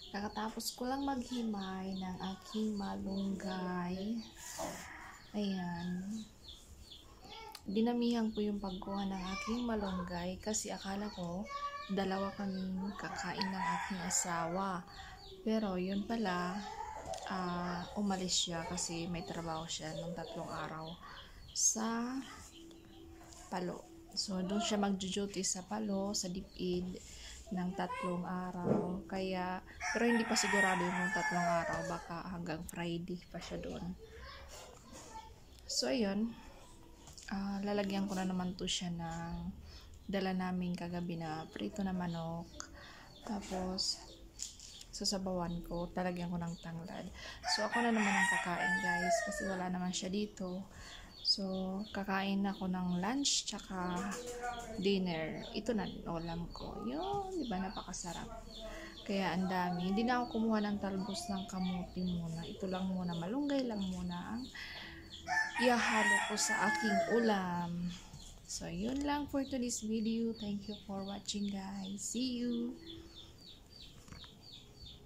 Kakatapos ko lang maghimay ng aking malunggay. Ayan. Dinamihan ko yung pagkuha ng aking malunggay kasi akala ko dalawa kaming kakain ng aking asawa. Pero yun pala, umalis siya kasi may trabaho siya ng 3 araw sa Palo. So, doon siya mag-duty sa Palo, sa DepEd ng 3 araw. Kaya, pero hindi pa sigurado yung 3 araw. Baka hanggang Friday pa siya doon. So, ayun. Lalagyan ko na naman to siya ng dala namin kagabi na prito na manok. Tapos, sasabawan ko, talagyan ko ng tanglad. So, ako na naman ang kakain, guys, kasi wala naman siya dito. So, kakain ako ng lunch, tsaka dinner. Ito na ulam ko. Yun, di ba, napakasarap. Kaya ang dami. Hindi na ako kumuha ng talbos ng kamuti muna. Ito lang muna, malunggay lang muna ang ihahalo ko sa aking ulam. So, yun lang for today's video. Thank you for watching, guys. See you!